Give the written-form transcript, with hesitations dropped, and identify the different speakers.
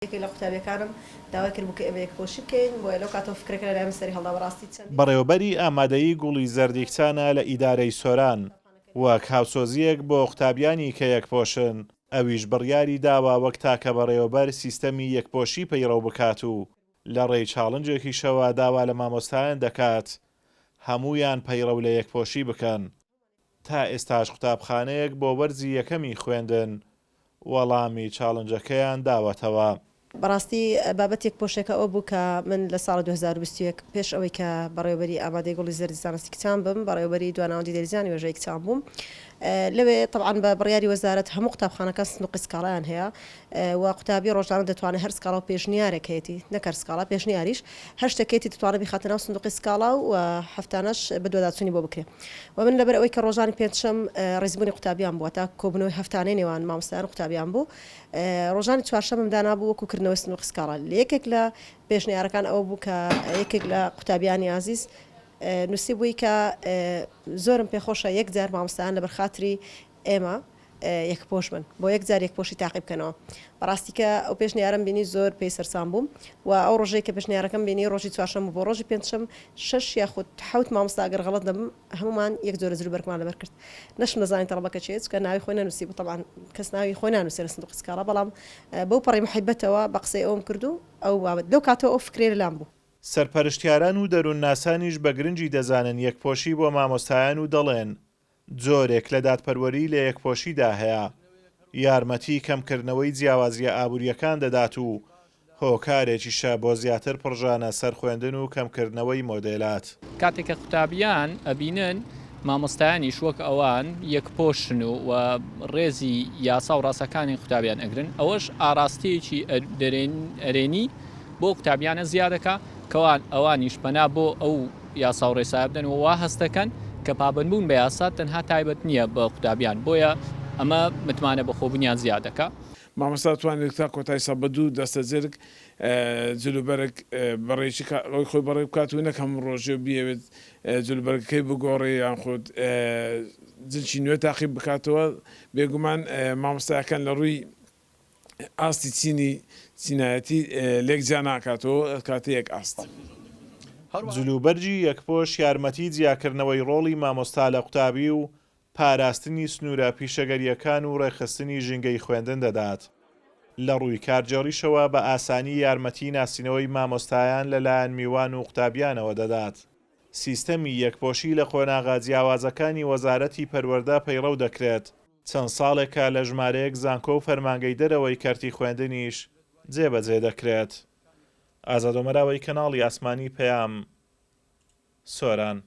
Speaker 1: یەکێک لە قوتابیەکانم داوای کرد بوو کە ئێمە یەکپۆشی بکەین بۆ لەو کاتەوە فکرێکە لە لایەن سەری هەڵدا بەڕاستی چەند
Speaker 2: بەڕێوەبەری ئامادەیی گوڵی زەردی کچانە لە ئیدارەی سۆران وەک هاوسۆزیەک بۆ قوتابیانی کە یەکپۆشن ئەویش بڕیاری داوا وەک تاکە بەڕێوەبەر سیستەمی یەکپۆشی پەیڕەو بکات و لە ڕێی چاڵنجێکیشەوە داوا لە مامۆستایان دەکات هەموویان پەیڕەو لە یەکپۆشی بکەن. تا ئێستاش قوتابخانەیەک بۆ وەرزی یەکەمی خوێندن وەڵامی چاڵنجەکەیان داوەتەوە.
Speaker 1: بەڕاستی بابەتێک پۆشێکە ئەو بوو کە من لە ساڵ 2021 پێش ئەوەی کە بەڕێوەبەری ئامادەی گوڵی زەردی زانستی کچان بم بەڕێوەبەری دواناوەندی دەریزانی وێژەی کچان بووم. لەوێ طبعاً بە بڕیاری وەزارەت هەموو قوتابخانەکان سندوقی سکاڵایان هەیە و قوتابی ڕۆژانە دەتوانێت هەر سکاڵا و پێشنیارێکێتی نەکەر سکاڵا پێشنیاریش هەر شتێکێتی دەتوانێت بخاتە ناو سندوقی سکاڵا و هەفتانەش بە دووەداچوونی بۆ بکرێت. و من لەبەر ئەوەی کە ڕۆژانی پێنجشەم ڕێزبوونی قوتابیان بووە تا کۆبنەوەی هەفتانەی نێوان مامۆستایان قوتابیان بوو ڕۆژانی چوارشەمم دانابوو وەکوکردنەوەی سندوقی سکاڵا. یەکێک لە پێشنیارەکان ئەوە بوو کە یەکێک لە قوتابیانی عزیز نووسی بووی کە زۆرم پێخۆشە یەک جار مامۆستایان لەبەر خاتری ئێمە یەکپۆش بن بۆ یەک جار یەکپۆشی تاقی بکەنەوە. بەڕاستی کە ئەو پێشنیارم بینی زۆر پێی سەرسام بووم و ئەو ڕۆژەی کە پێشنیارەکەم بینی ڕۆژی چوارشەم بۆ ڕۆژی پێنجشەم 6 یاخود 7 مامۆستا ئەگەر غەڵەت دەبم هەمومان یەک جۆرە جلوبەرگمان لەبەر کرد. نەشم نەزانین تەڵەبەکە چێت کە ناوی خۆی نەنووسی بوو طبعاً کەس ناوی خۆی نانووسێ لە سندوقی سکاڵا بەڵام بەو پەڕی محیبەتەوە بە قسەی ئەوم کردو ئەو بابەت لەو کاتەوە ئەو فکرێ لەلام بوو.
Speaker 2: سەرپەرشتیاران و دەروونناسانیش بە گرنگی دەزانن یەکپۆشی بۆ مامۆستایان و دەڵێن جۆرێک لە دادپەروەری لە یەکپۆشیدا هەیە یارمەتی کەمکردنەوەی جیاوازیە ئابوووریەکان دەدات و هۆکارێکیشە بۆ زیاتر پڕژانە سەر خوێندن و کەمکردنەوەی مۆدێلات.
Speaker 3: کاتێککە قوتابیان ئەبینن مامۆستایانیش وەک ئەوان یەکپۆشن و ڕێزی یاسا و ڕاستەکانی قوتابیان ئەگرن ئەوەش ئاراستەیەکی ئەرێنی بۆ قوتابیانە زیادەکە کەوان ئەوانیش پەنا بۆ ئەو یاسا و ڕێسا بدەن و وا هەستەکەن کە پابندبوون بە یاسا تەنها تایبەت نییە بە قوتابیان بۆیە ئەمە متمانە بە خۆبوونیان زیادەکە.
Speaker 4: مامۆستا توانێت تا کۆتای سە بەدوو دەستە جرگ جلوبەرێک بەڕێکی خۆی بەڕێ بکات و نەکەم ڕۆژێ بیەوێت جلوبەرەکەی بگۆڕێ یان خۆت جلچی نوێ تاقیب بکاتەوە بێگومان مامۆستایەکان لە ڕووی ئاستی چینی چینایەتی لێکجیا ناکاتەوە کاتەیەک ئاست.
Speaker 2: جلوبەرجی یەکپۆش یارمەتی جیاکردنەوەی ڕۆڵی مامۆستا لە قوتابی و پاراستنی سنوورە پیشەگەریەکان و ڕێخستنی ژینگەی خوێندن دەدات. لە ڕووی کارجێڕیشەوە بە ئاسانی یارمەتی ناسینەوەی مامۆستایان لەلایەن میوان و قوتابیانەوە دەدات. سیستەمی یەکپۆشی لە قۆناغا جیاوازەکانی وەزارەتی پەروەردە پەیڕەو دەکرێت. چەند ساڵێکە لە ژمارەیەک زانکۆ و فەرمانگەی دەرەوەی کەرتی خوێندنیش جێبەجێ دەکرێت. ئازاد ئۆمەراوی کەناڵی ئاسمانی پەیام سۆران.